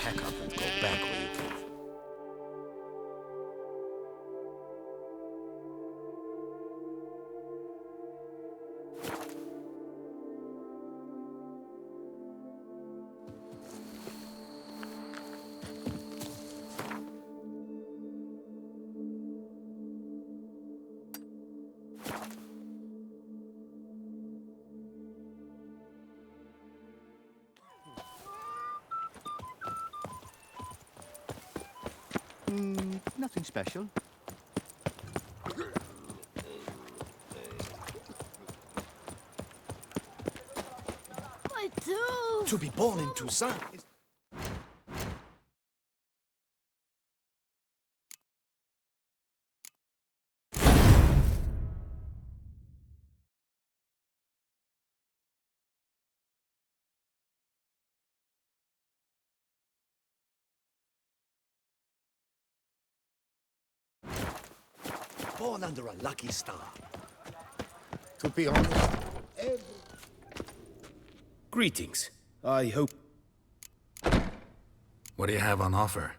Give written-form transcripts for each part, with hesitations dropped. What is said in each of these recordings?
pack up and go back where you came from. Nothing special. My tooth! To be born in Tucson is... Born under a lucky star. To be honest, Greetings. I hope... What do you have on offer?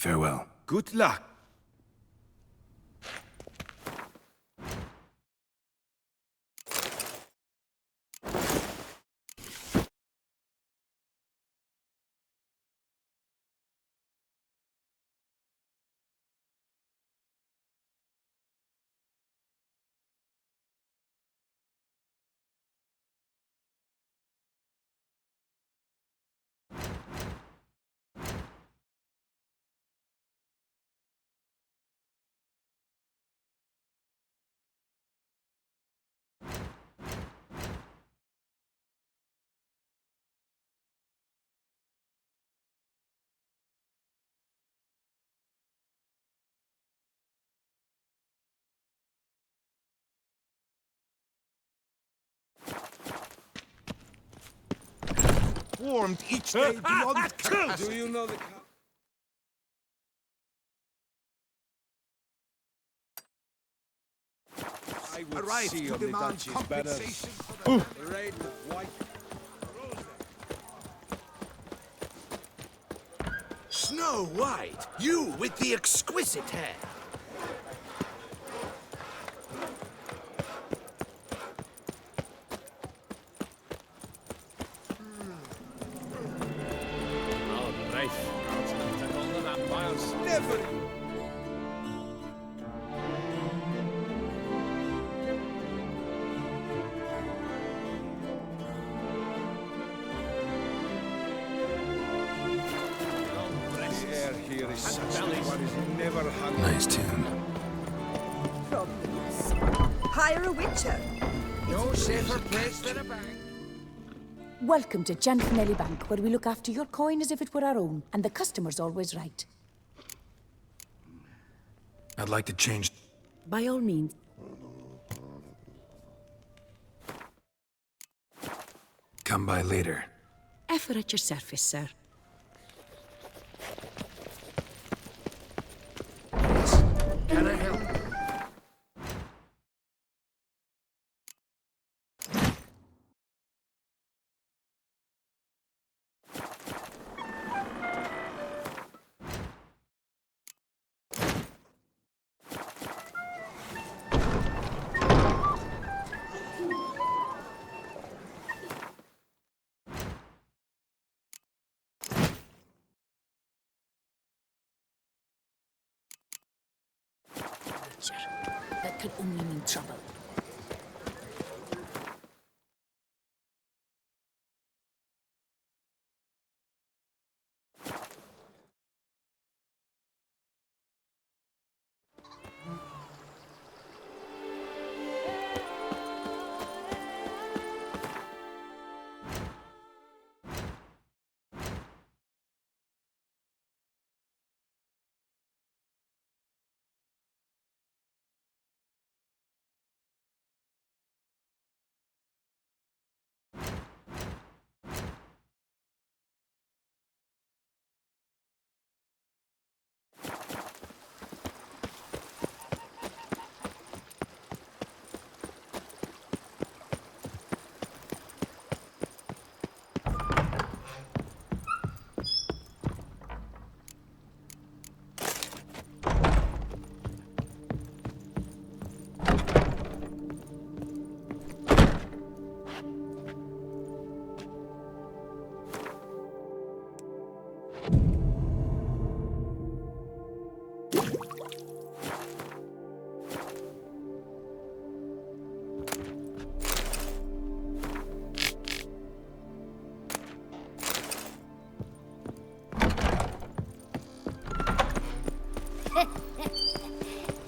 Farewell. Good luck. Warmed each day beyond capacity. Do you know the... I would Arrived see to on the demand Dutch's compensation banners. for the Red, white... Snow White, you with the exquisite hair. Oh, right. I'll on the vampires. Never! The air here is such that one is never hungry. Nice tune. Problems. Hire a witcher. No safer place than a bank. Welcome to Gianfinelli Bank, where we look after your coin as if it were our own, and the customer's always right. I'd like to change... By all means. Come by later. Effort at your service, sir. Can I help? That could only mean trouble.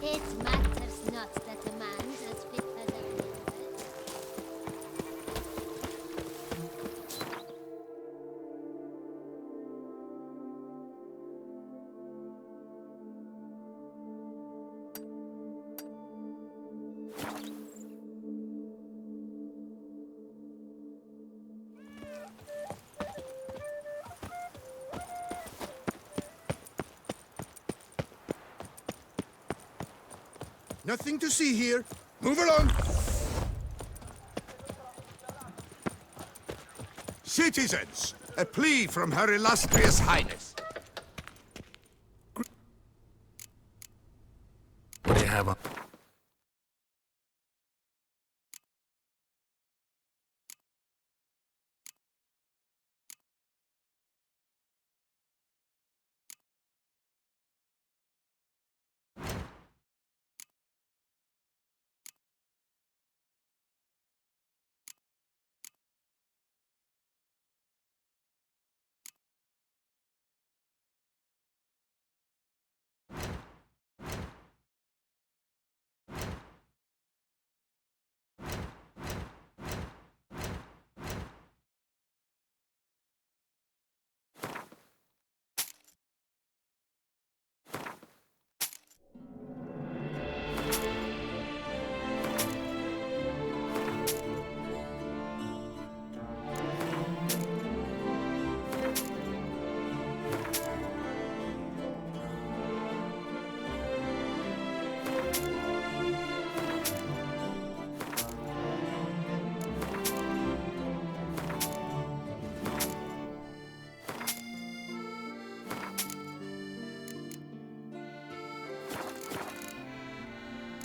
It matters not that a man's as fit as a woman. Nothing to see here. Move along. Citizens, a plea from Her Illustrious Highness. have on...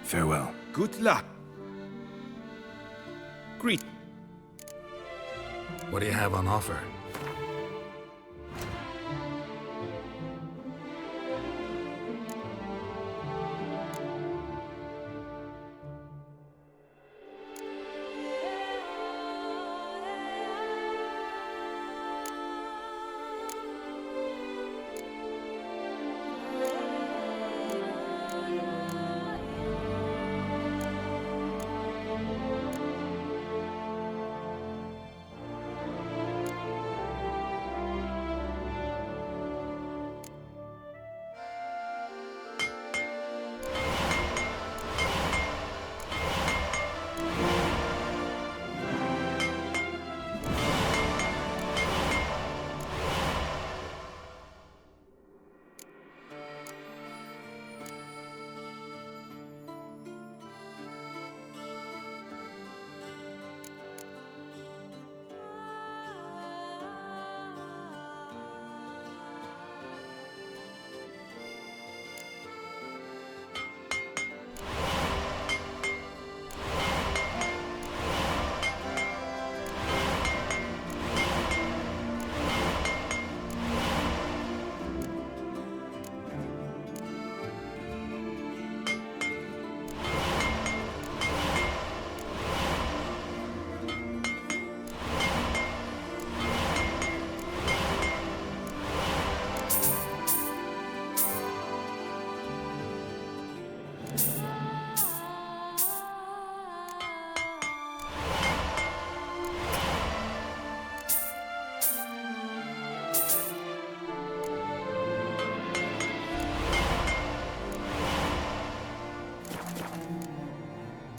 Farewell. Good luck. Greet. What do you have on offer?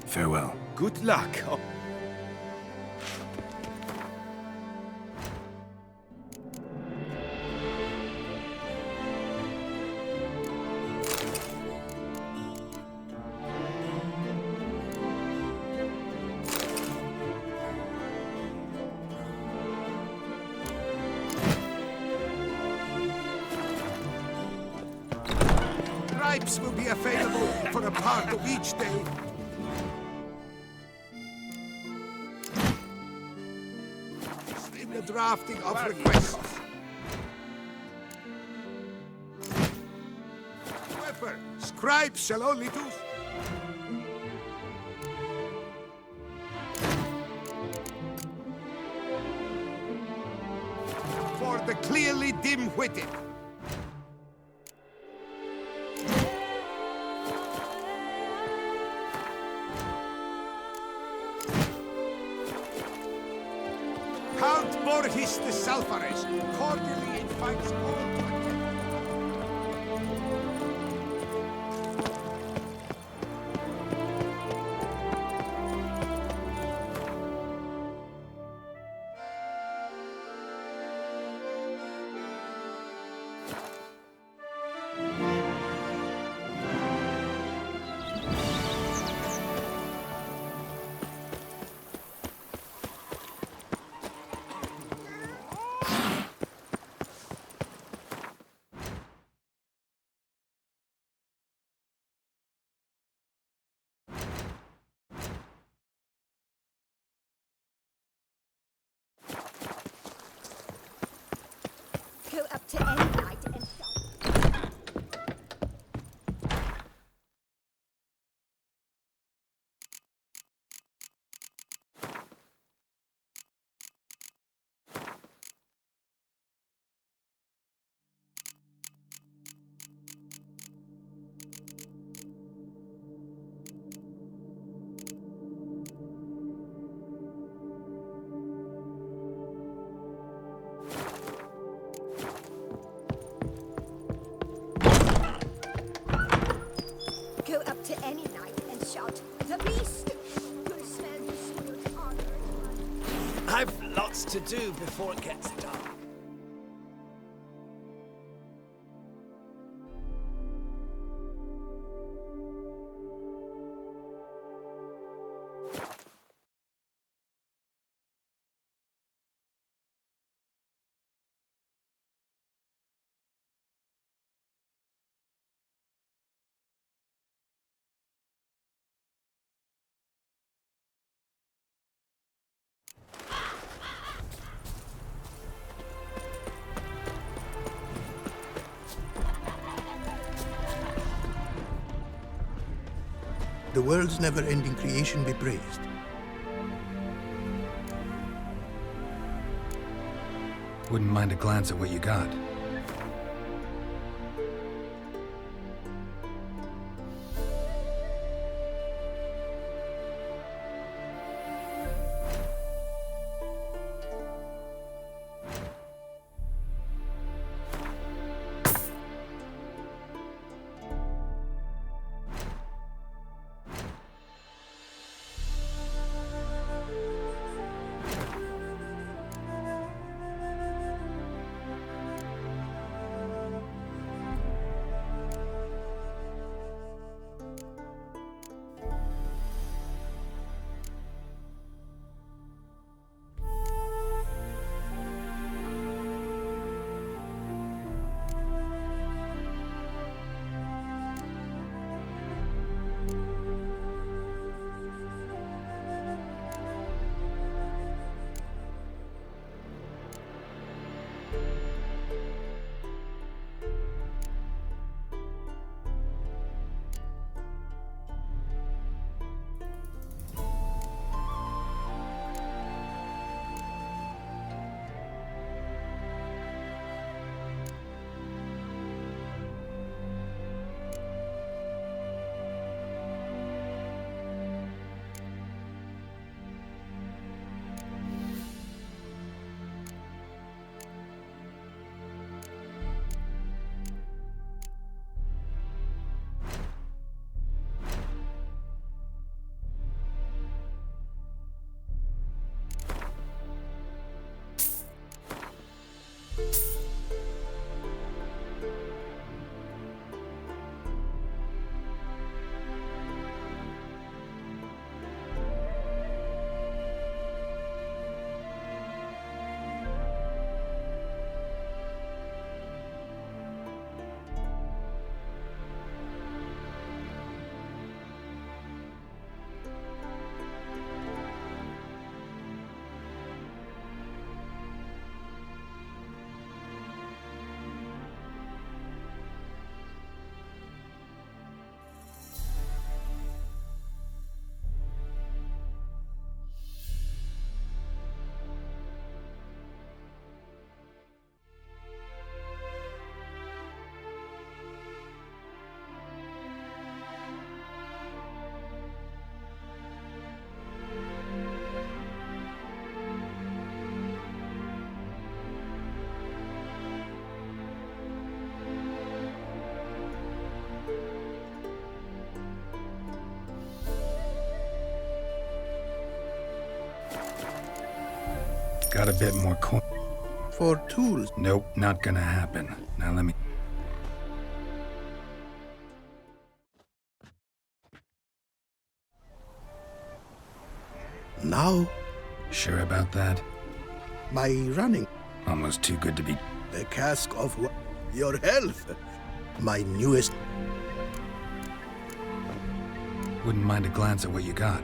Farewell. Good luck. Oh, Gripes will be available for a part of each day. In the drafting of requests. However, scribes shall only do... For the clearly dim-witted. Count Borgis the Sulphurous cordially invites all to attend. Go up to any night and shout. Go up to any night and shout, "The beast!" You'll smell the sweet honor. I've lots to do before it gets dark. The world's never-ending creation be praised. Wouldn't mind a glance at what you got. Got a bit more coin. For tools, Nope, not gonna happen. Now let me... now Sure about that? my running, Almost too good to be... the cask of your health, my newest. Wouldn't mind a glance at what you got.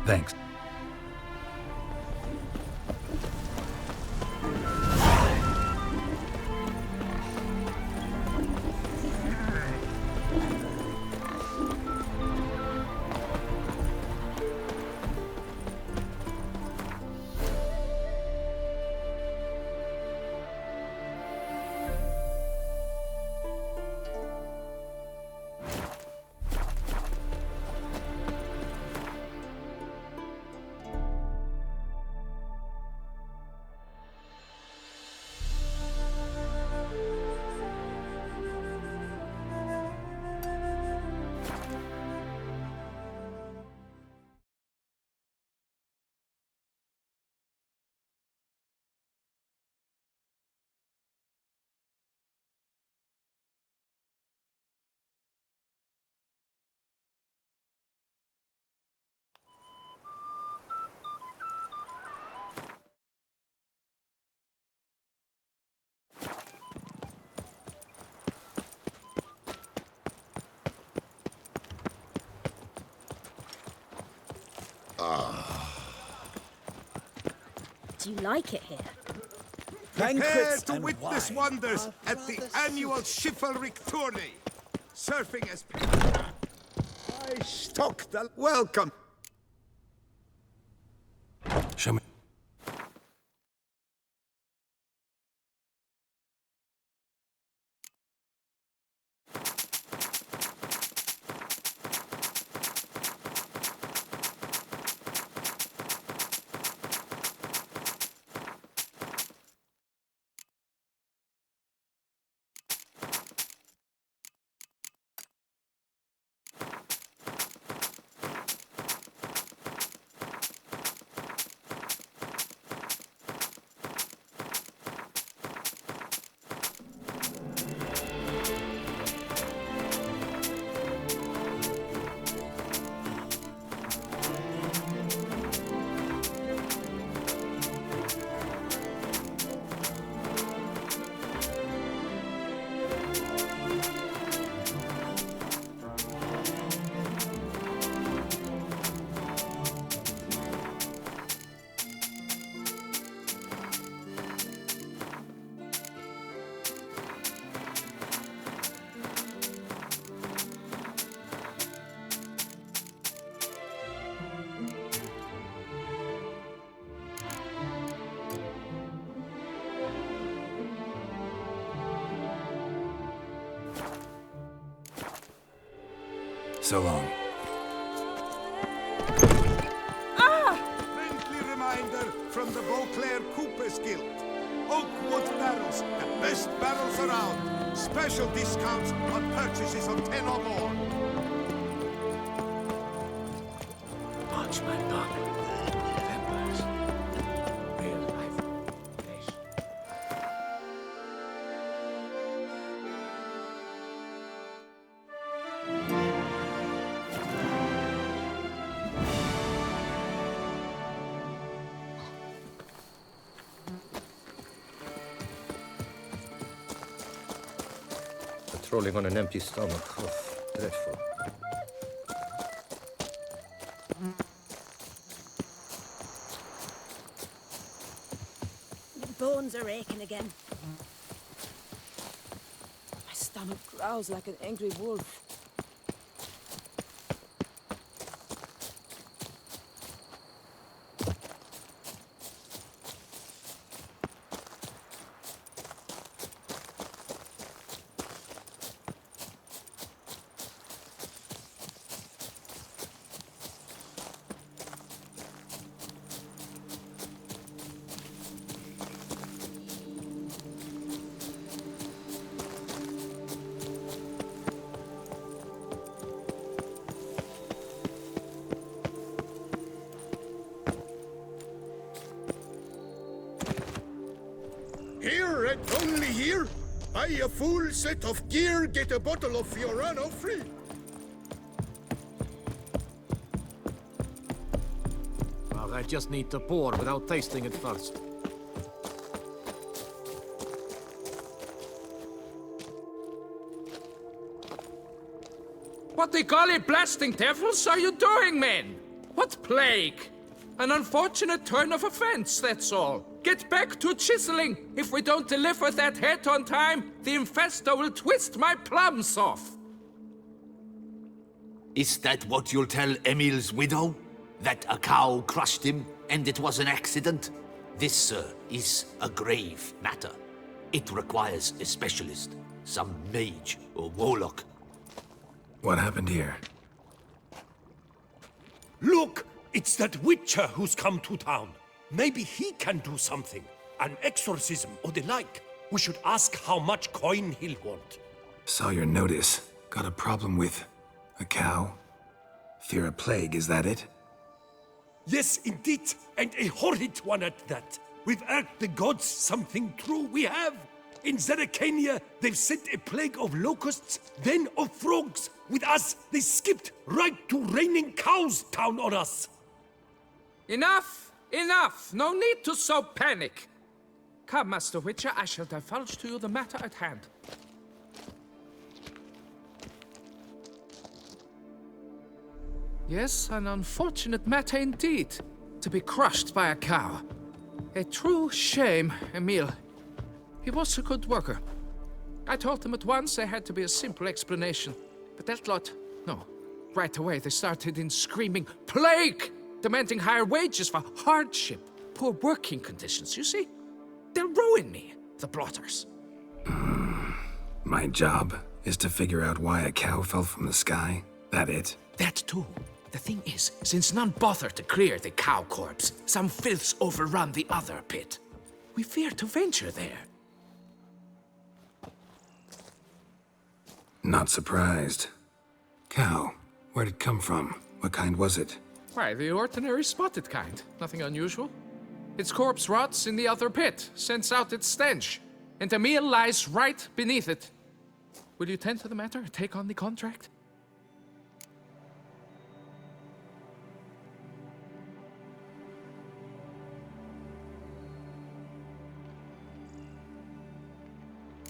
Thanks. Do you like it here? Prepare to witness wonders at the annual chivalric tourney. Surfing as I stock the welcome. Show me. So long. Friendly reminder from the Beauclair Coopers Guild. Oakwood barrels, the best barrels around. Special discounts on purchases of 10 or more. Punch my dog. Vampires. Real life. Flesh. Patrolling on an empty stomach. Oh, dreadful. Your bones are aching again. My stomach growls like an angry wolf. Here and only here, buy a full set of gear, get a bottle of Fiorano free. Well, I just need to pour without tasting it first. What the golly blasting devils are you doing, man? What plague? An unfortunate turn of offense, that's all. Get back to chiseling. If we don't deliver that head on time, the infestor will twist my plums off. Is that what you'll tell Emil's widow? That a cow crushed him and it was an accident? This, sir, is a grave matter. It requires a specialist, some mage or warlock. What happened here? Look! It's that witcher who's come to town. Maybe he can do something. An exorcism or the like. We should ask how much coin he'll want. Saw your notice. Got a problem with a cow? Fear a plague, is that it? Yes, indeed, and a horrid one at that. We've irked the gods something true, we have. In Zeracania, they've sent a plague of locusts, then of frogs. With us, they skipped right to raining cows down on us. Enough! Enough! No need to so panic! Come, Master Witcher, I shall divulge to you the matter at hand. Yes, an unfortunate matter indeed. To be crushed by a cow. A true shame, Emil. He was a good worker. I told them at once there had to be a simple explanation. But that lot, no. Right away they started in screaming, "Plague!" Demanding higher wages for hardship, poor working conditions, you see? They'll ruin me, the blotters. My job is to figure out why a cow fell from the sky. That it? That too. The thing is, since none bothered to clear the cow corpse, some filths overrun the other pit. We fear to venture there. Not surprised. Cow, where'd it come from? What kind was it? Why, the ordinary spotted kind. Nothing unusual. Its corpse rots in the other pit, sends out its stench, and Emil lies right beneath it. Will you tend to the matter, take on the contract?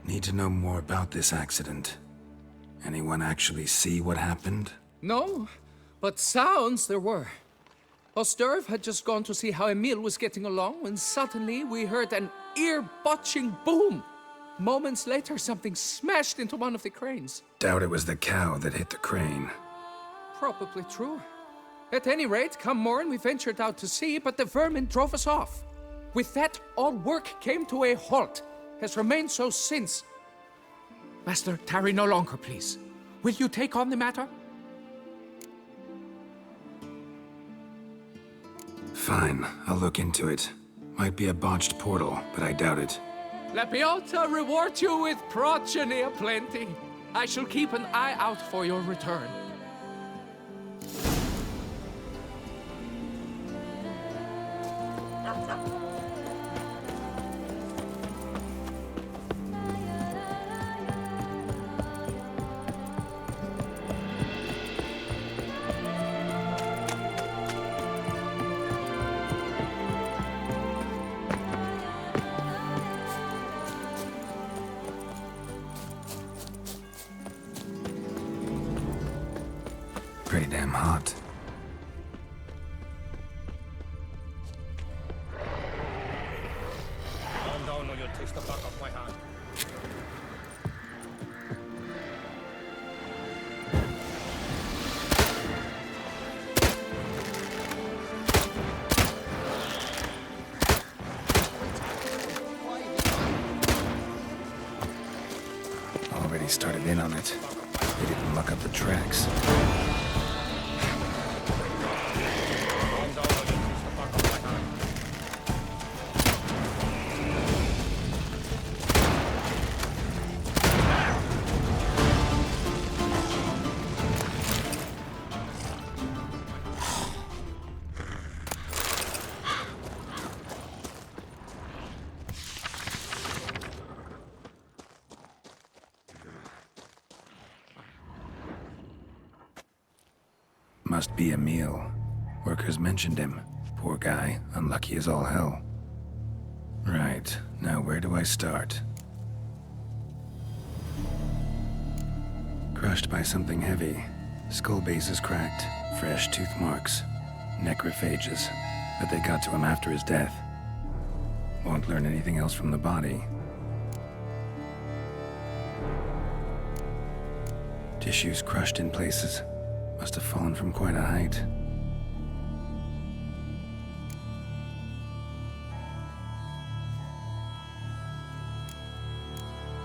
Need to know more about this accident. Anyone actually see what happened? No, but sounds there were. Osterv had just gone to see how Emil was getting along when suddenly we heard an ear-botching boom. Moments later, something smashed into one of the cranes. Doubt it was the cow that hit the crane. Probably true. At any rate, come morn, we ventured out to see, but the vermin drove us off. With that, all work came to a halt. Has remained so since. Master, tarry no longer, please. Will you take on the matter? Fine, I'll look into it. Might be a botched portal, but I doubt it. Lapiota reward you with progeny aplenty. I shall keep an eye out for your return. Pretty damn hot. Calm down or you'll taste the back of my hand. Already started in on it. They didn't muck up the tracks. Must be Emil. Workers mentioned him. Poor guy, unlucky as all hell. Right, now where do I start? Crushed by something heavy. Skull base is cracked. Fresh tooth marks. Necrophages, but they got to him after his death. Won't learn anything else from the body. Tissues crushed in places. Must have fallen from quite a height.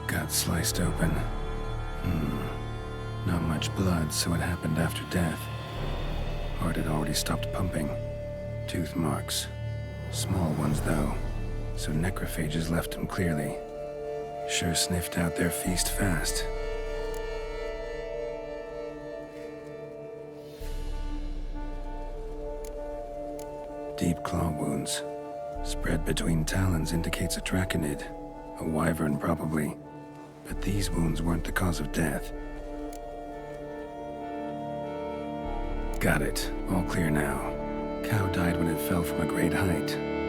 Got sliced open. Not much blood, so it happened after death. Heart had already stopped pumping. Tooth marks. Small ones, though, so necrophages left him clearly. Sure sniffed out their feast fast. Deep claw wounds. Spread between talons indicates a draconid. A wyvern, probably. But these wounds weren't the cause of death. Got it. All clear now. Cow died when it fell from a great height.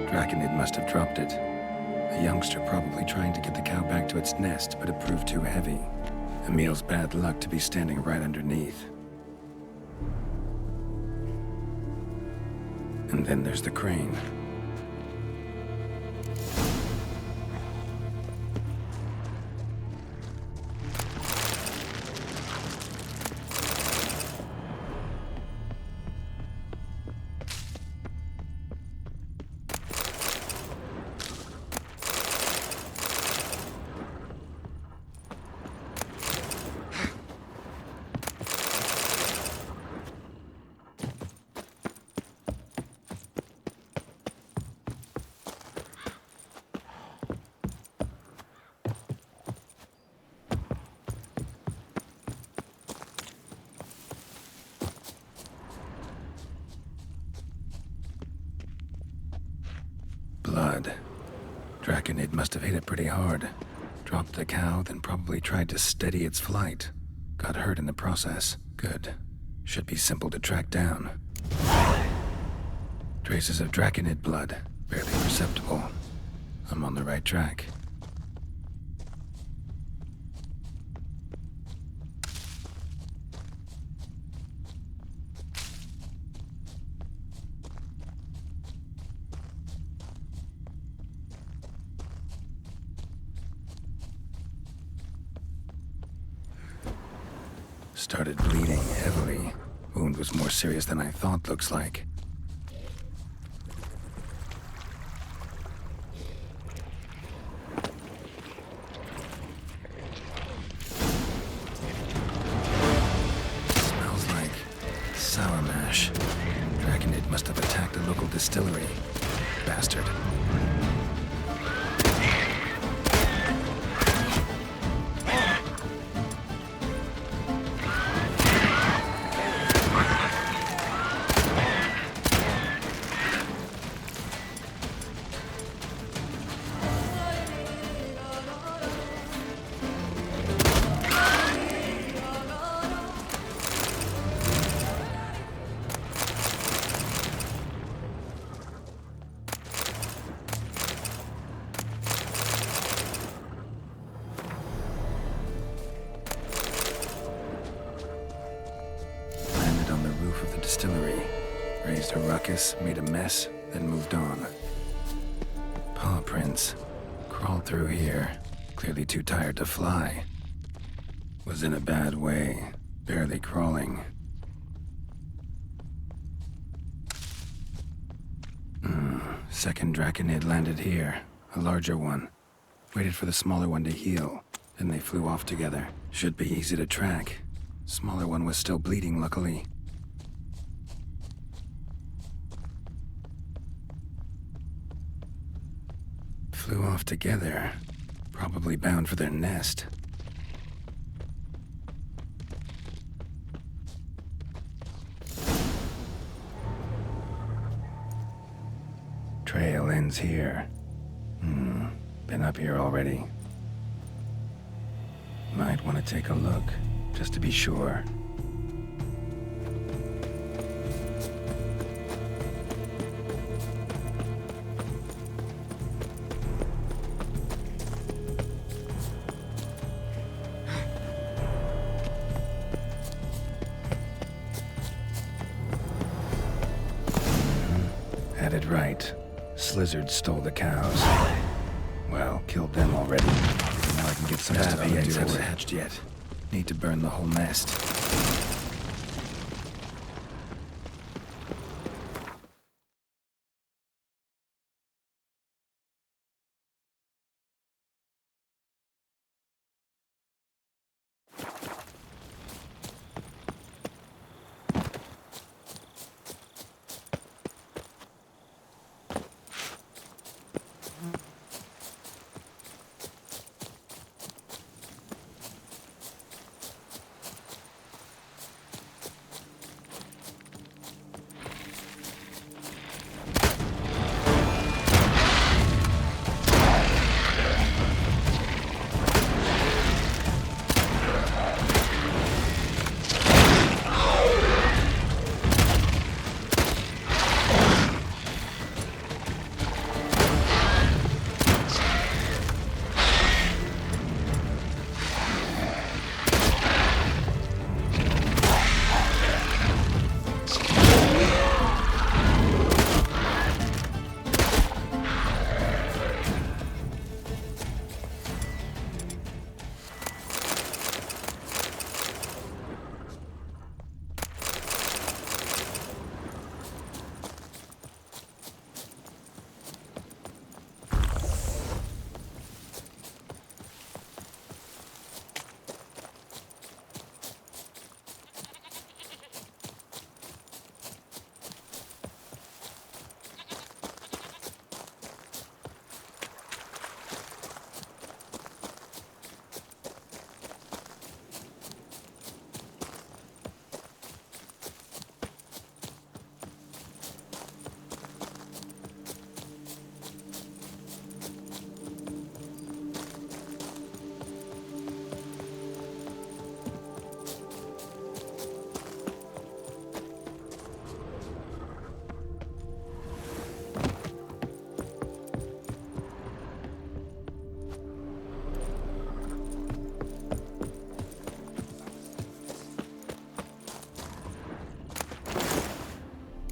Draconid must have dropped it. A youngster probably trying to get the cow back to its nest, but it proved too heavy. Emil's bad luck to be standing right underneath. And then there's the crane. Blood. Draconid must have hit it pretty hard. Dropped the cow, then probably tried to steady its flight. Got hurt in the process. Good. Should be simple to track down. Traces of Draconid blood. Barely perceptible. I'm on the right track. Started bleeding heavily. Wound was more serious than I thought, looks like. Smells like sour mash. Draconid must have attacked a local distillery. Bastard. Distillery. Raised a ruckus, made a mess, then moved on. Paw prints. Crawled through here. Clearly too tired to fly. Was in a bad way. Barely crawling. Second Draconid landed here. A larger one. Waited for the smaller one to heal. Then they flew off together. Should be easy to track. Smaller one was still bleeding, luckily. Flew off together. Probably bound for their nest. Trail ends here. Been up here already. Might want to take a look, just to be sure. lizards stole the cows. Well, killed them already. Now I can get some of the eggs haven't hatched yet. Need to burn the whole nest.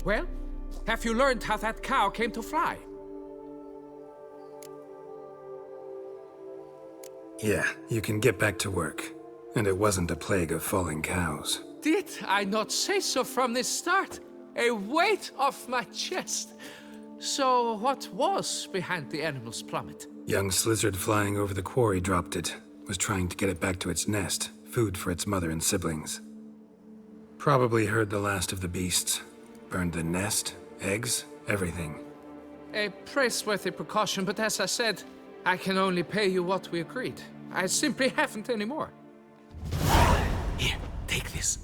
Well, have you learned how that cow came to fly? Yeah, you can get back to work. And it wasn't a plague of falling cows. Did I not say so from the start? A weight off my chest. So what was behind the animal's plummet? Young lizard flying over the quarry dropped it. Was trying to get it back to its nest. Food for its mother and siblings. Probably heard the last of the beasts. Burned the nest, eggs, everything. A praiseworthy precaution, but as I said, I can only pay you what we agreed. I simply haven't any more. Here, take this.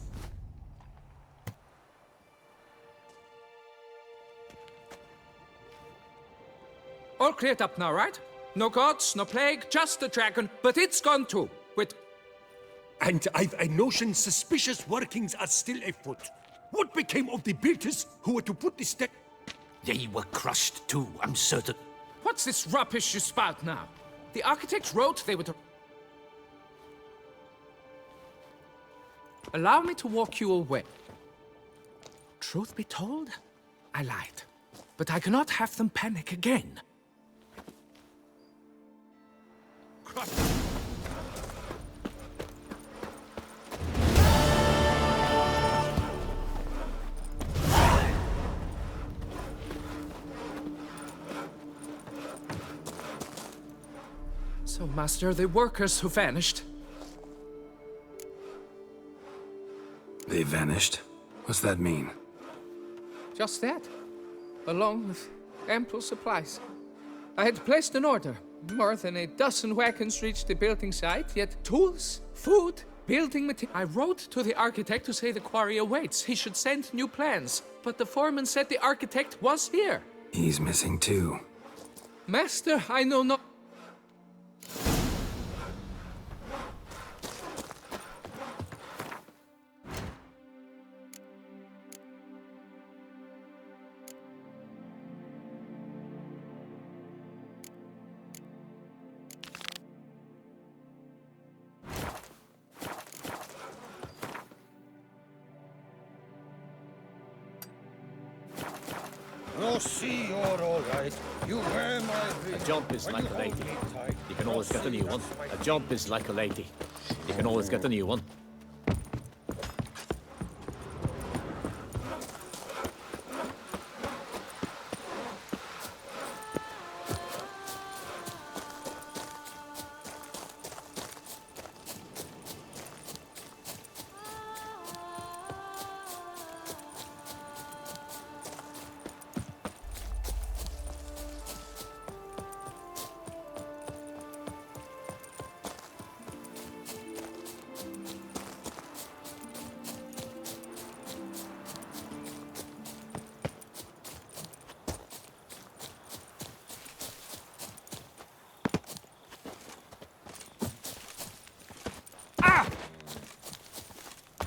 All cleared up now, right? No gods, no plague, just the dragon, but it's gone too. With... And I've a notion suspicious workings are still afoot. What became of the builders who were to put the step? They were crushed too, I'm certain. What's this rubbish you spout now? The architect wrote they were to... Allow me to walk you away. Truth be told, I lied. But I cannot have them panic again. So, Master, the workers who vanished... They vanished? What's that mean? Just that. Along with ample supplies. I had placed an order. More than a dozen wagons reached the building site, yet tools, food, building material. I wrote to the architect to say the quarry awaits. He should send new plans. But the foreman said the architect was here. He's missing too. Master, I know not... You see you're all right. You wear my ring. A jump is like a lady. You can always get a new one. A jump is like a lady. You can always get a new one.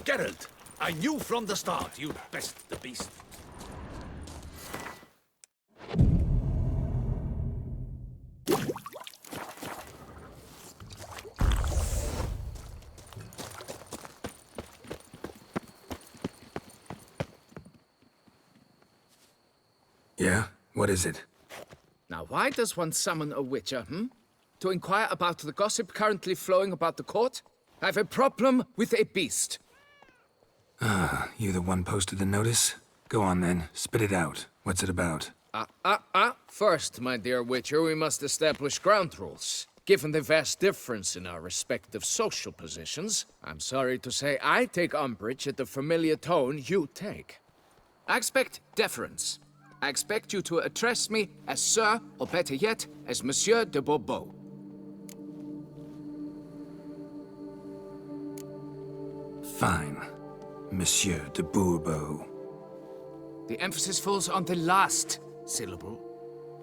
Geralt, I knew from the start you'd best the beast. Yeah? What is it? Now, why does one summon a witcher, To inquire about the gossip currently flowing about the court? I have a problem with a beast. You the one posted the notice? Go on then, spit it out. What's it about? First, my dear witcher, we must establish ground rules. Given the vast difference in our respective social positions, I'm sorry to say I take umbrage at the familiar tone you take. I expect deference. I expect you to address me as Sir, or better yet, as Monsieur de Bourbeau. Fine. Monsieur de Bourbeau. The emphasis falls on the last syllable.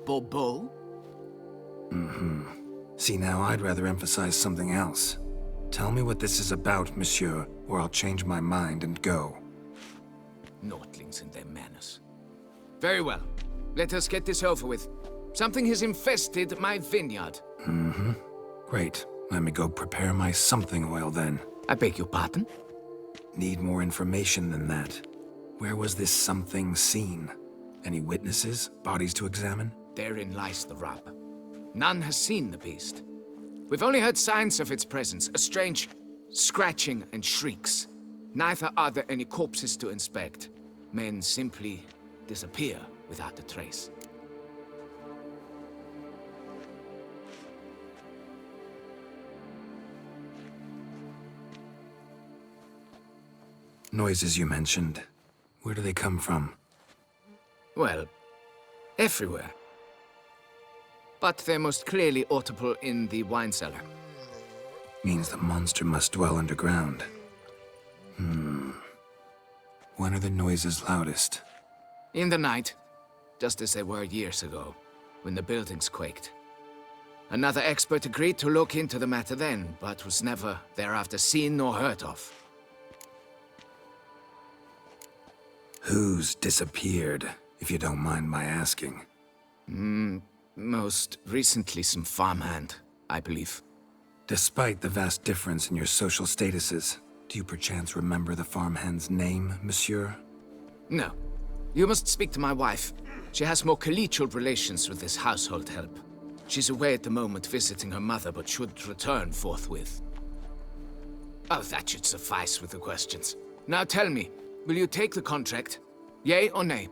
Bourbeau? See, now I'd rather emphasize something else. Tell me what this is about, monsieur, or I'll change my mind and go. Naughtlings and their manners. Very well. Let us get this over with. Something has infested my vineyard. Great. Let me go prepare my something oil then. I beg your pardon? Need more information than that. Where was this something seen? Any witnesses? Bodies to examine? Therein lies the rub. None has seen the beast. We've only heard signs of its presence, a strange scratching and shrieks. Neither are there any corpses to inspect. Men simply disappear without a trace. Noises you mentioned. Where do they come from? Well, everywhere. But they're most clearly audible in the wine cellar. Means the monster must dwell underground. When are the noises loudest? In the night, just as they were years ago, when the buildings quaked. Another expert agreed to look into the matter then, but was never thereafter seen nor heard of. Who's disappeared, if you don't mind my asking? Most recently some farmhand, I believe. Despite the vast difference in your social statuses, do you perchance remember the farmhand's name, monsieur? No. You must speak to my wife. She has more collegial relations with this household help. She's away at the moment visiting her mother, but should return forthwith. Oh, that should suffice with the questions. Now tell me, will you take the contract? Yea or nay?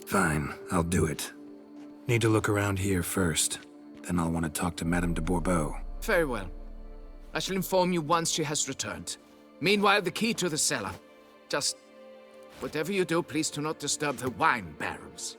Fine, I'll do it. Need to look around here first. Then I'll want to talk to Madame de Bourbeau. Very well. I shall inform you once she has returned. Meanwhile, the key to the cellar. Just, whatever you do, please do not disturb the wine barrels.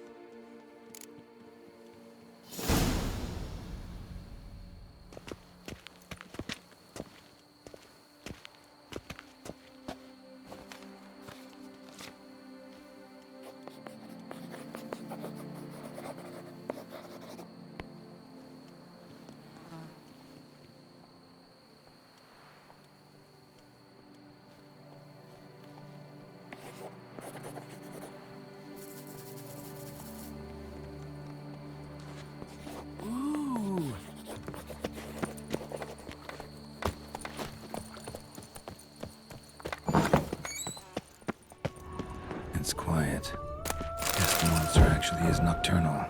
actually is nocturnal.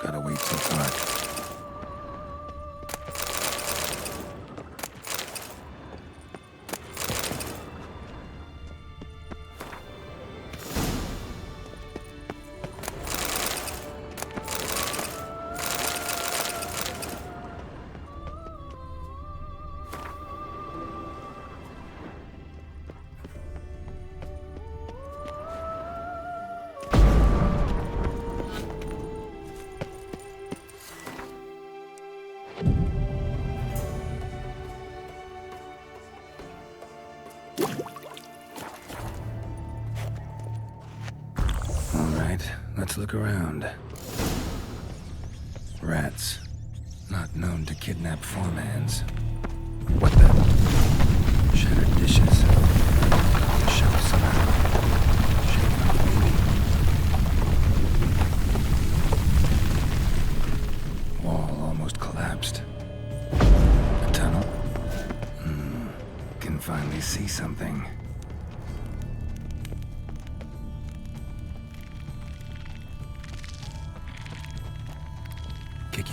Gotta wait till dark. Let's look around. Rats. Not known to kidnap farmhands. What the? Shattered dishes. Shelf somehow. Shaken off maybe. Wall almost collapsed. A tunnel? Can finally see something.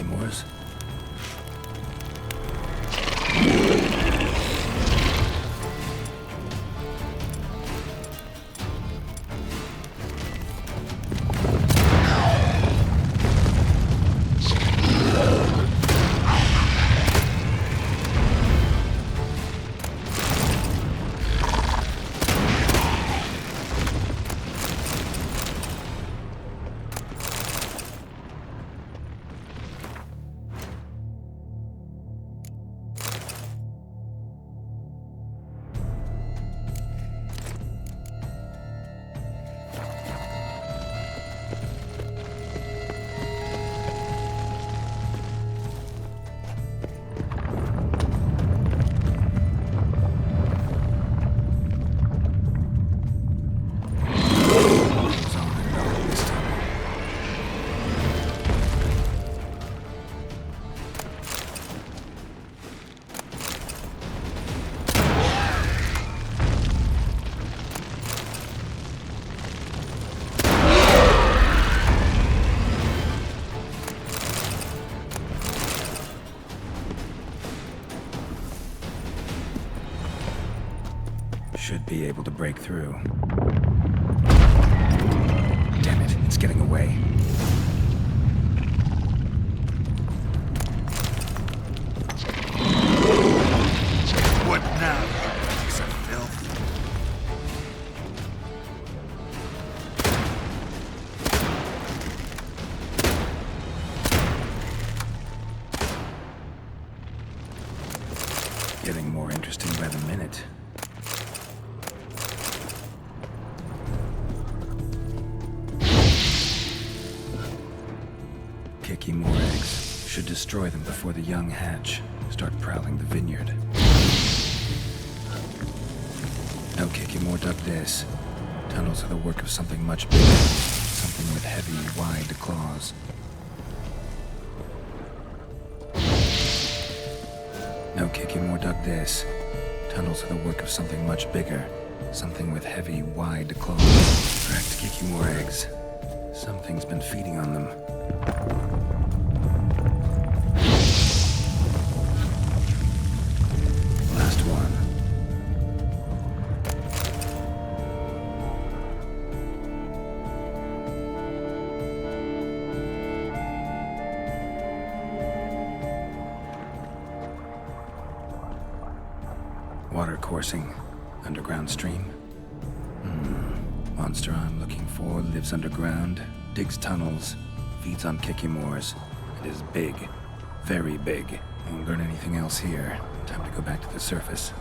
Moors. Should be able to break through. Damn it, it's getting away. What now, you piece of filth? Getting more interesting by the minute. Kicking more eggs. Should destroy them before the young hatch. Start prowling the vineyard. No kicking more duck this. Tunnels are the work of something much bigger. Something with heavy, wide claws. No kicking more duck this. Tunnels are the work of something much bigger. Something with heavy, wide claws. Correct, kicking more eggs. Something's been feeding on them. Last one. Water coursing. Underground stream. Monster I'm looking for lives underground, digs tunnels, feeds on Kikimores. It is big. Very big. Won't learn anything else here. Time to go back to the surface.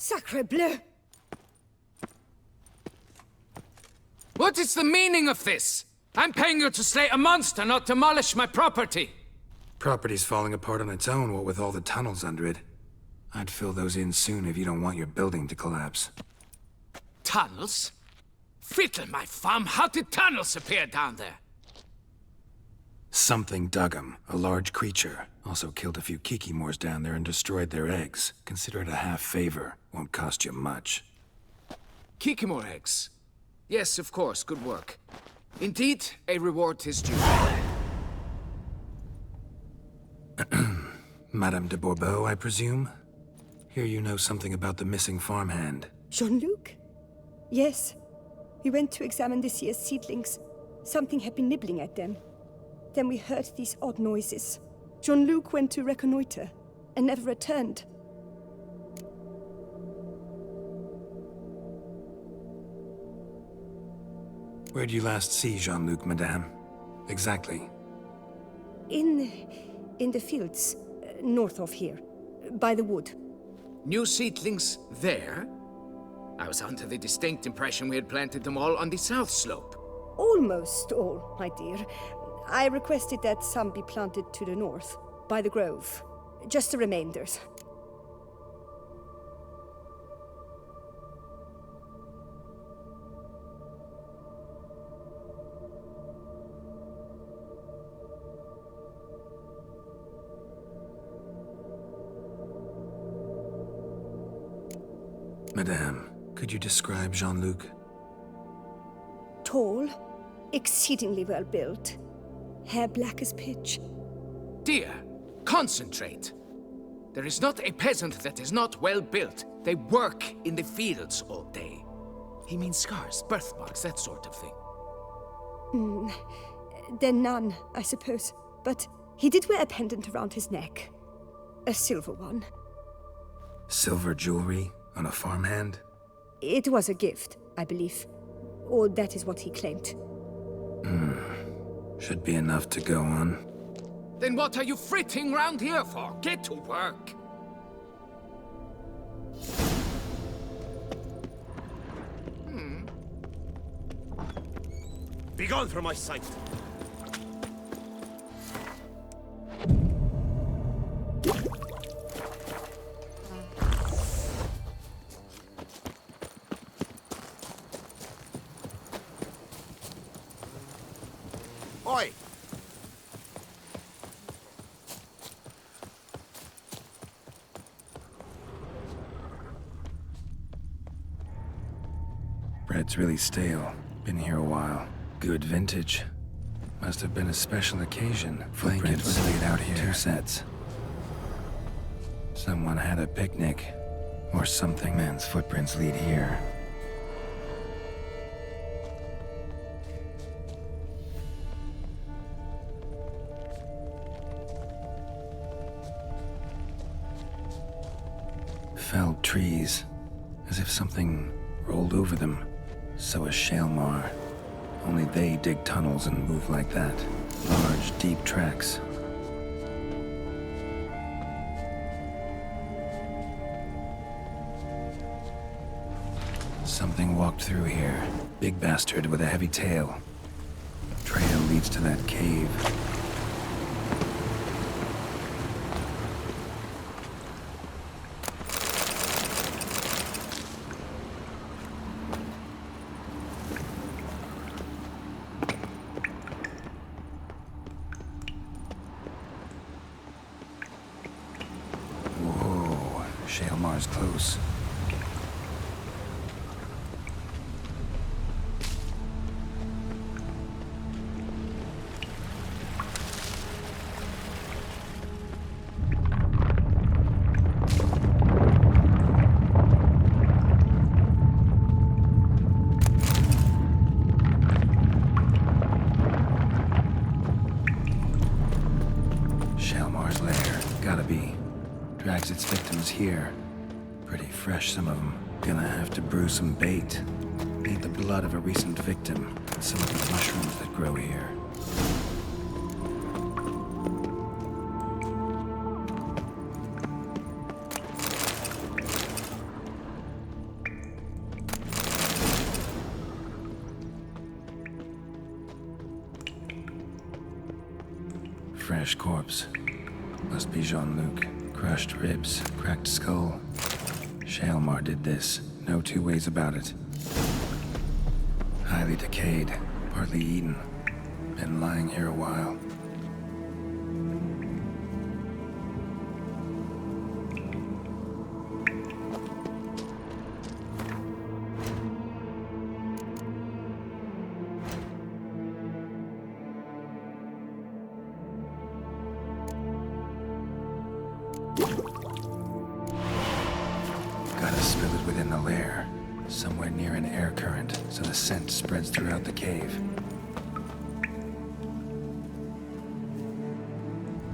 Sacre bleu! What is the meaning of this? I'm paying you to slay a monster, not demolish my property. Property's falling apart on its own, what with all the tunnels under it. I'd fill those in soon if you don't want your building to collapse. Tunnels? Fiddle my thumb, how did tunnels appear down there? Something dug 'em. A large creature. Also killed a few kikimors down there and destroyed their eggs. Consider it a half-favor. Won't cost you much. Kikimor eggs. Yes, of course, good work. Indeed, a reward is due. Madame de Bourbeau, I presume? Hear you know something about the missing farmhand. Jean-Luc? Yes. We went to examine this year's seedlings. Something had been nibbling at them. Then we heard these odd noises. Jean-Luc went to reconnoiter and never returned. Where'd you last see Jean-Luc, madame? Exactly. In the fields, north of here, by the wood. New seedlings there? I was under the distinct impression we had planted them all on the south slope. Almost all, my dear. I requested that some be planted to the north, by the grove. Just the remainders. Madame, could you describe Jean-Luc? Tall, exceedingly well built. Hair black as pitch. Dear, concentrate. There is not a peasant that is not well built. They work in the fields all day. He means scars, birthmarks, that sort of thing. Then none, I suppose. But he did wear a pendant around his neck. A silver one. Silver jewelry on a farmhand? It was a gift, I believe. Or that is what he claimed. Should be enough to go on. Then what are you fritting round here for? Get to work! Begone from my sight! Oi! Bread's really stale. Been here a while. Good vintage. Must have been a special occasion. Blanket was laid out here. 2 sets. Someone had a picnic. Or something. Man's footprints lead here. Felled trees. As if something rolled over them. So is Shaelmar. Only they dig tunnels and move like that. Large, deep tracks. Something walked through here. Big bastard with a heavy tail. Trail leads to that cave. Whoa, Shaelmar's close. Shaelmar's lair. Gotta be. Drags its victims here. Pretty fresh, some of them. Gonna have to brew some bait. Need the blood of a recent victim. And some of the mushrooms that grow here. fresh corpse. Must be Jean-Luc. Crushed ribs, cracked skull. Shalmar did this. No two ways about it. Highly decayed, partly eaten. Been lying here a while. Gotta spill it within the lair, somewhere near an air current, so the scent spreads throughout the cave.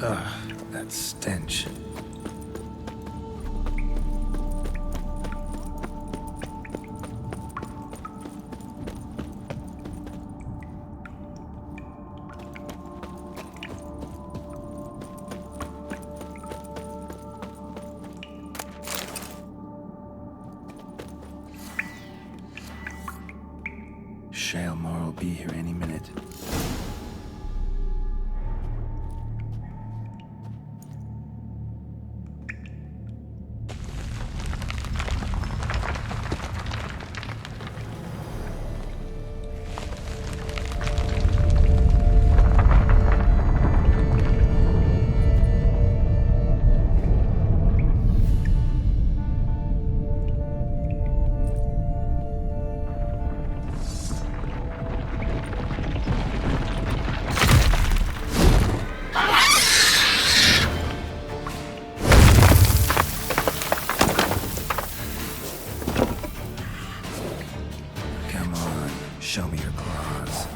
Ugh, that stench. Shalmar will be here any minute. Show me your claws.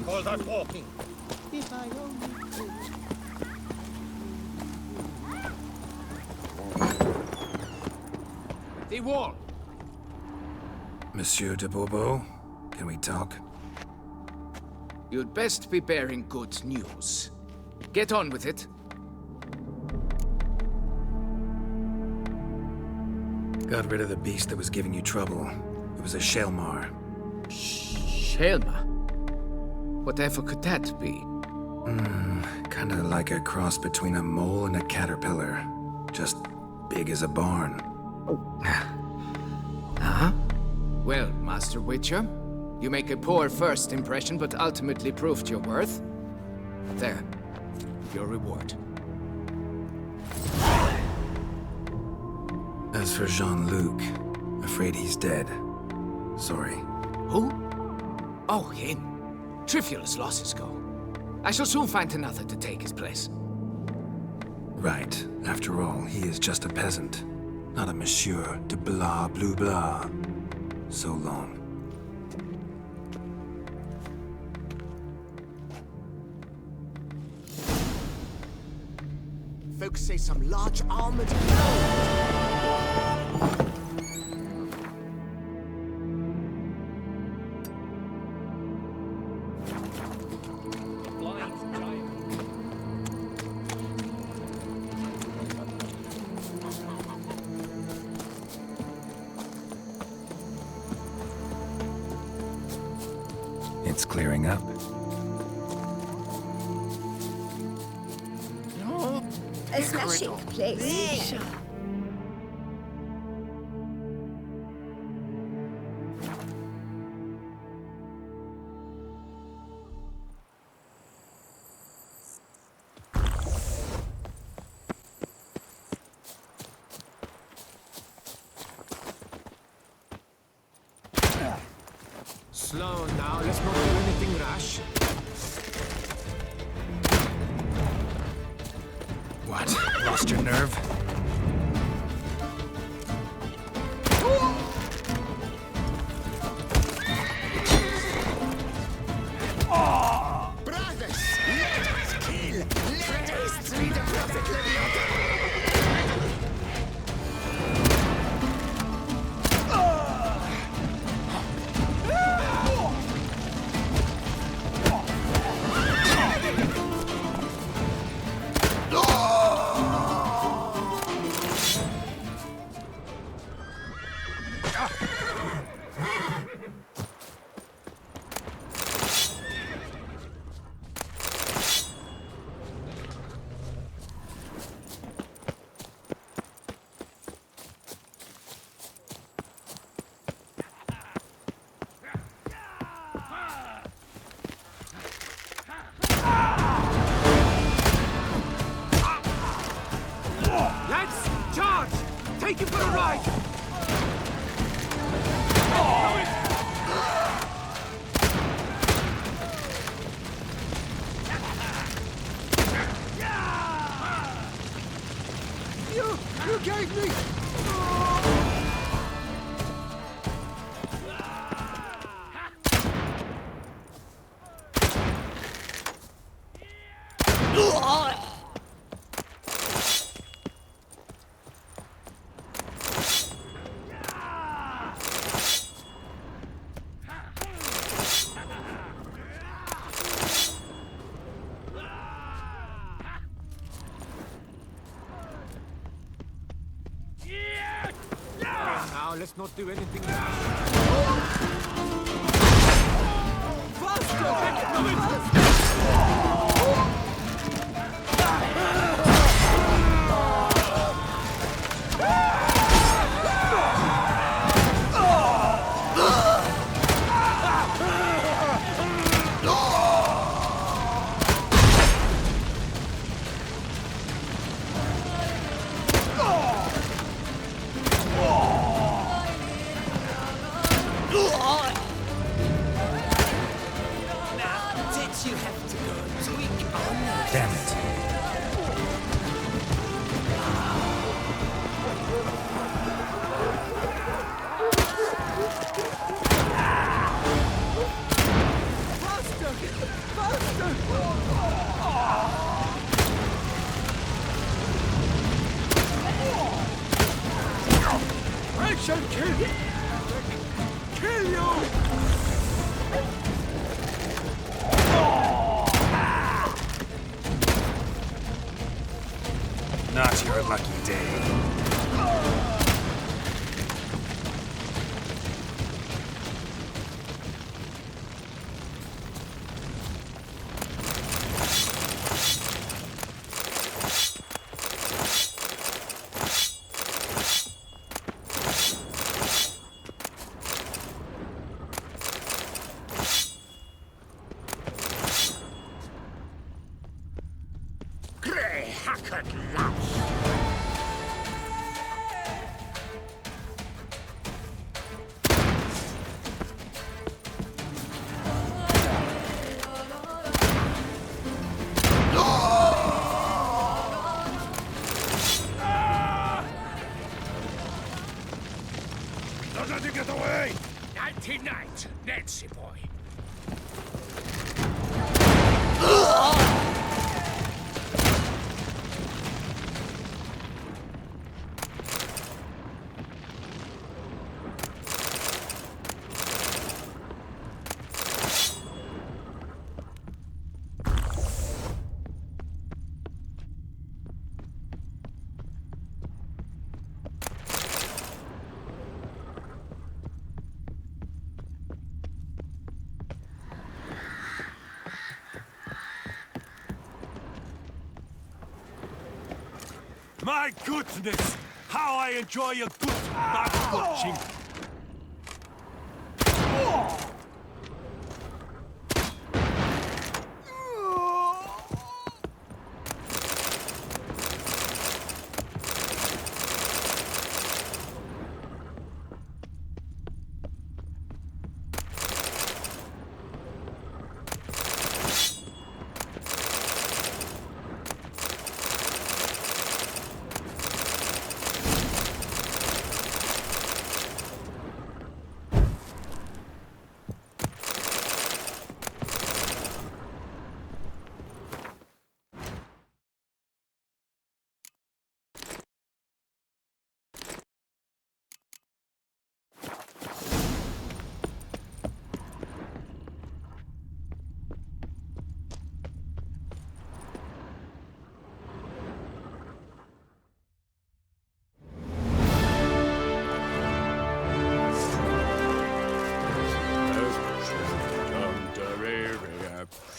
Call that walking. If I only could. The wall. Monsieur de Bourbeau, can we talk? You'd best be bearing good news. Get on with it. Got rid of the beast that was giving you trouble. It was a Shelmar. Shelma? Whatever could that be? Kinda like a cross between a mole and a caterpillar. Just big as a barn. Huh? Well, Master Witcher, you make a poor first impression, but ultimately proved your worth. There, your reward. As for Jean-Luc, afraid he's dead. Sorry. Who? Oh, him. Trivial as losses go. I shall soon find another to take his place. Right. After all, he is just a peasant. Not a monsieur de blah blue blah. So long. Folks say some large armored It's clearing up. A smashing place. Slow now, let's not do anything rash. What? Lost your nerve? brothers. Let us kill. Let us free the prophet Leviathan. Lads, charge! Take you for a ride! You gave me... Now, let's not do anything rash. Damn it. I shall kill you! Kill you! Not your lucky day. Grey hacked louse! Don't let you get away! 99, Nancy boy. My goodness! How I enjoy a good back watching!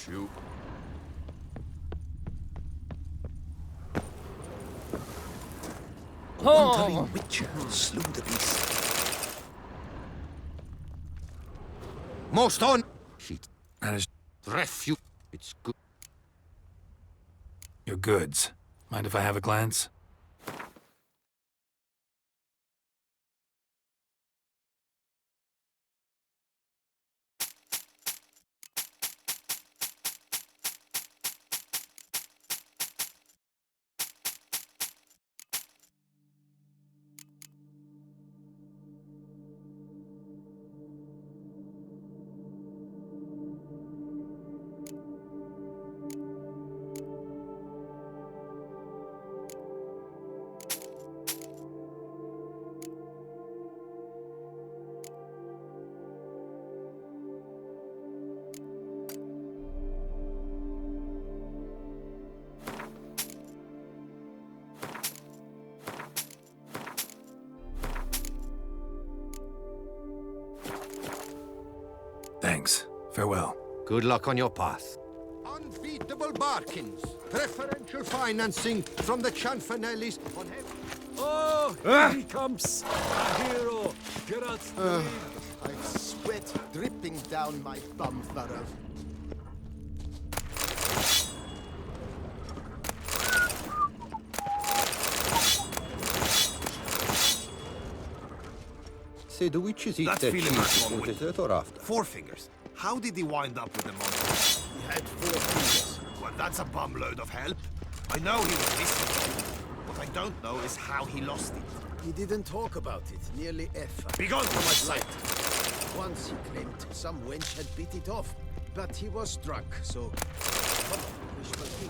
Shoot. Wandering Witcher slew the beast. Most on. Shit. That is Refuge. It's good. your goods. Mind if I have a glance? Thanks. Farewell. Good luck on your path. Unbeatable bargains. Preferential financing from the Chanfanellis on heaven. Oh, here he comes! A hero! Geralt's I've sweat dripping down my bum furrow. Say, the witches eat That their feeling cheese like one before with dessert or after? Four fingers. How did he wind up with them on? He had 4 fingers. Well, that's a bumload of help. I know he was missing. What I don't know is how he lost it. He didn't talk about it nearly ever. Begone from my sight! Once he claimed some wench had bit it off. But he was drunk, so... we shall see.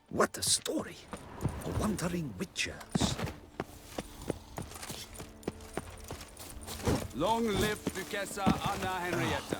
What a story for wandering witchers. Long live Duchessa Anna Henrietta.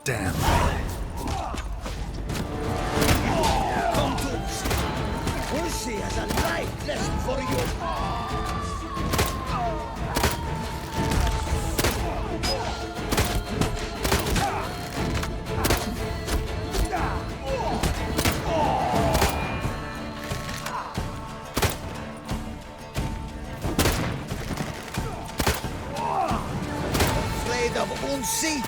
Damn. Come to Ulsi has a life lesson for you. Afraid of Ulsi?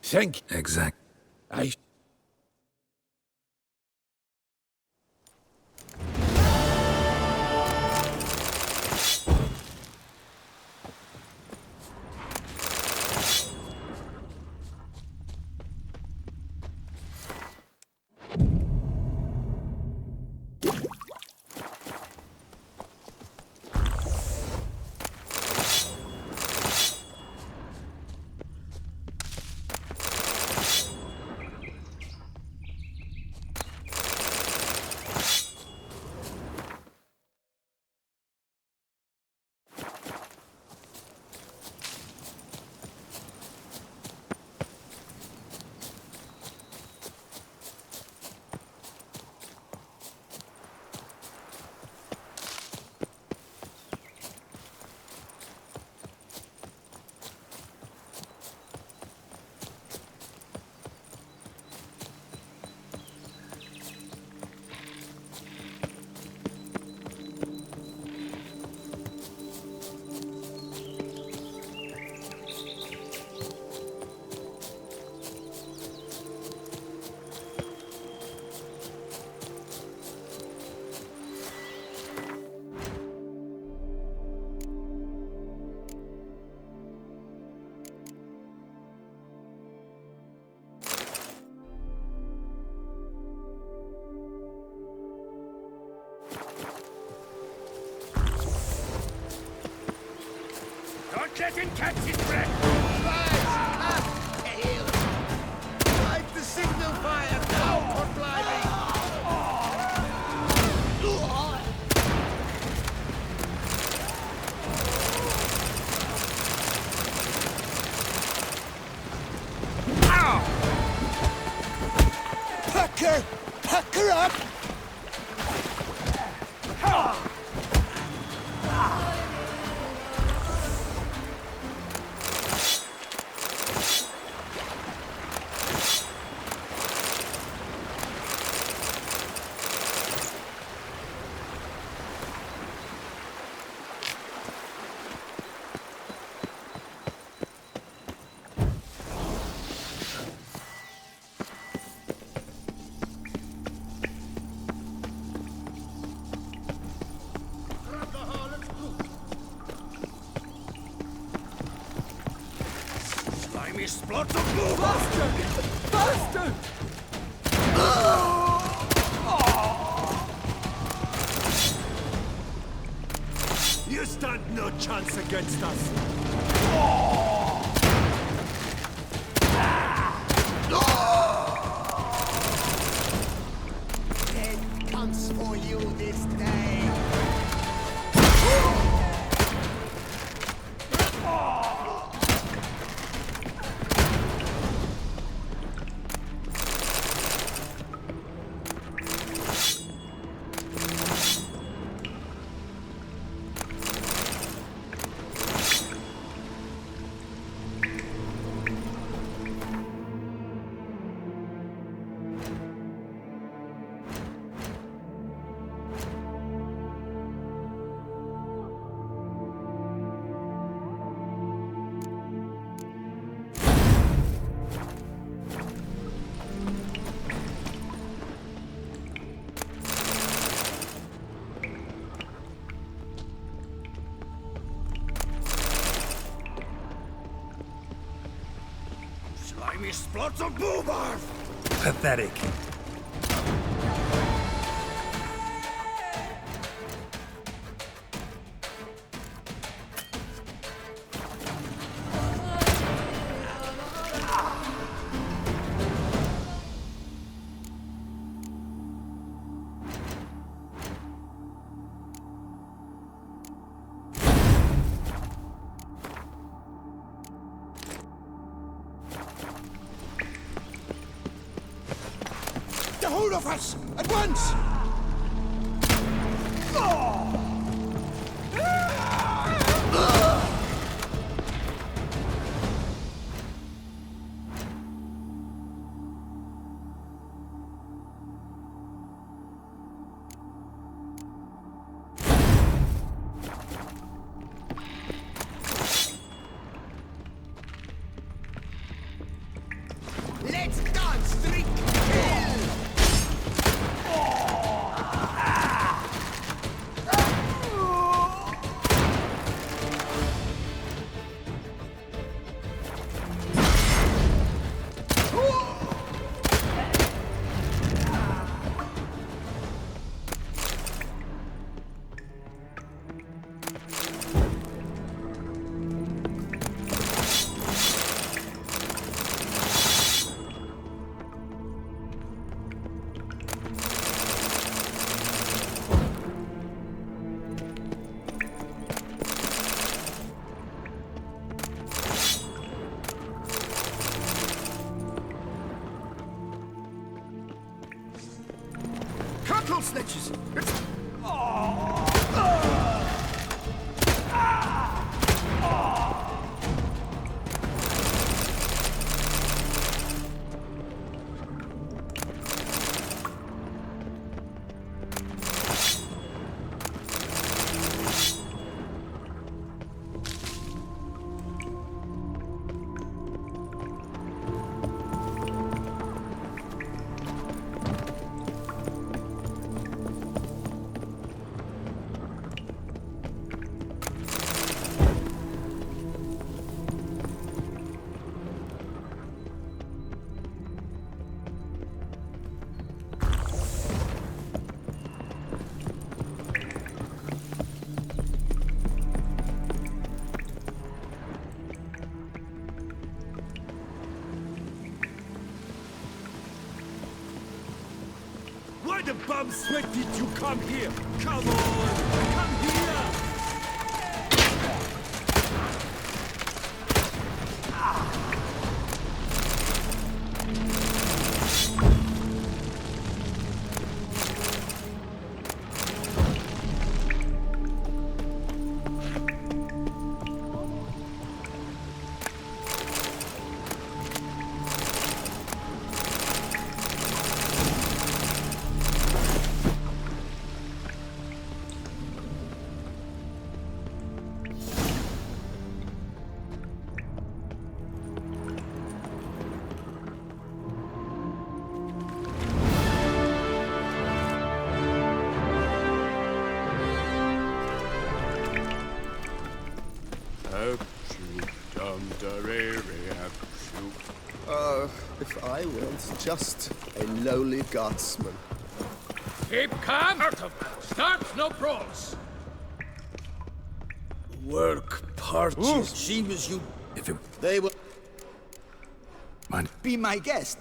Think. Exact. I... Let him catch his breath! Light the signal fire now, Corbliving! Pack her up! splots of blue! Bastard! Bastard! You stand no chance against us! Death comes for you this day. Slimy splots of boobarf! Pathetic. The whole of us! At once! Let's dance, drink, kill! Cattle snatches! It's... Why the bum sweat did you come here? Come on! Come here! if I weren't just a lowly guardsman. Keep calm. Start no brawls. Work parties. Seems you. If it... They will. Mind. Be my guest.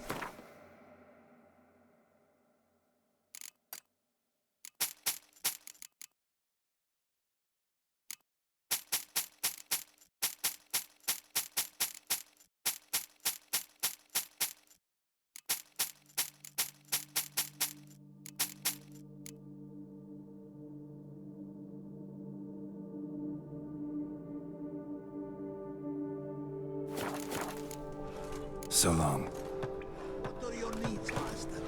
So long. What are your needs, master?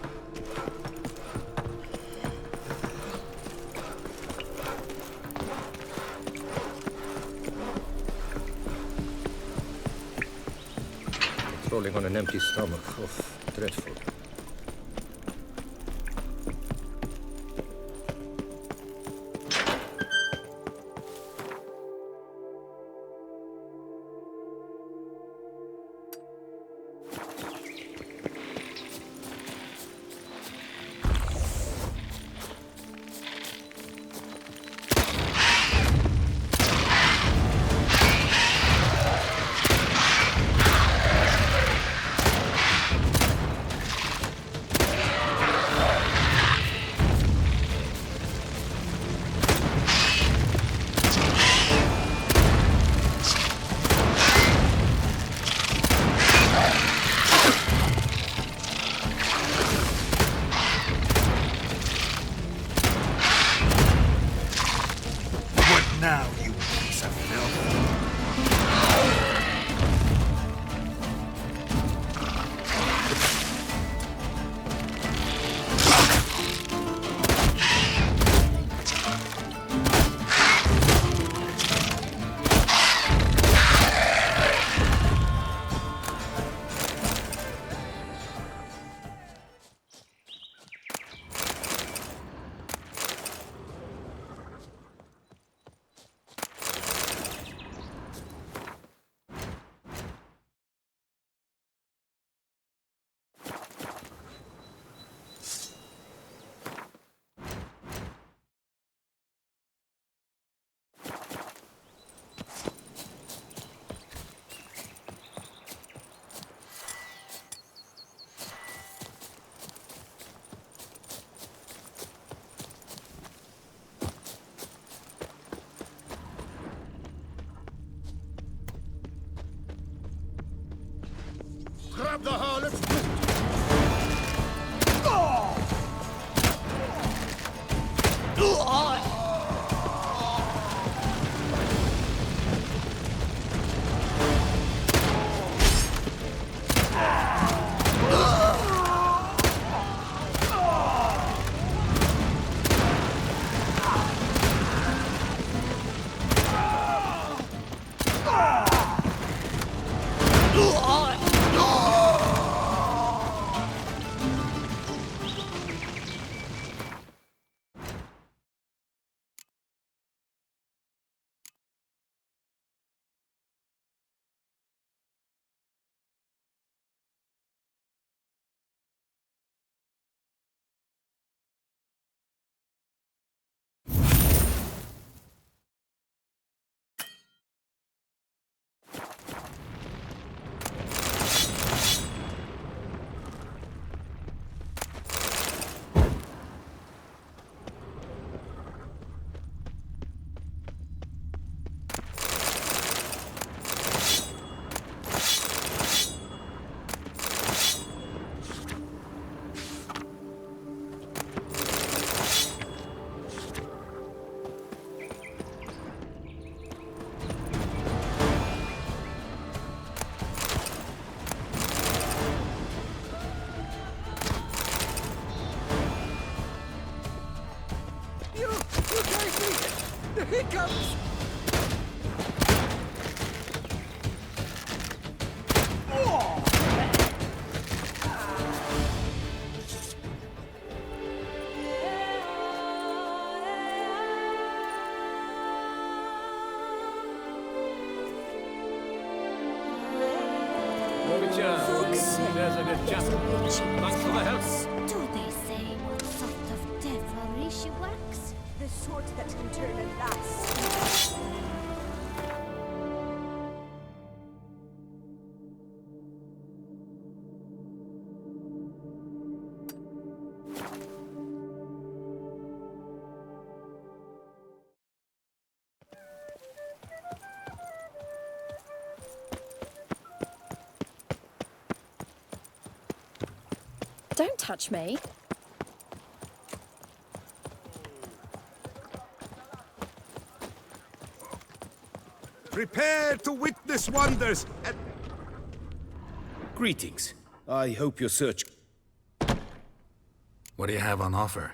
Patrolling on an empty stomach. Oh, dreadful. castle. Thanks for the help. Do they say what sort of devilry she works? The sort that can turn a lass. Don't touch me. Prepare to witness wonders at... Greetings. I hope your search... What do you have on offer?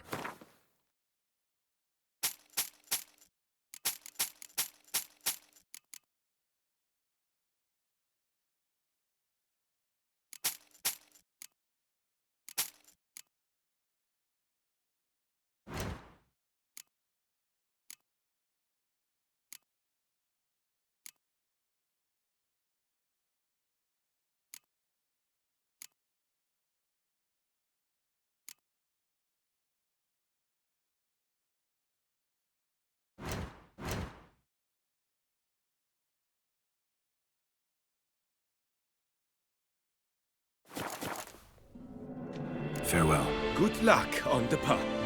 Farewell. Good luck on the path.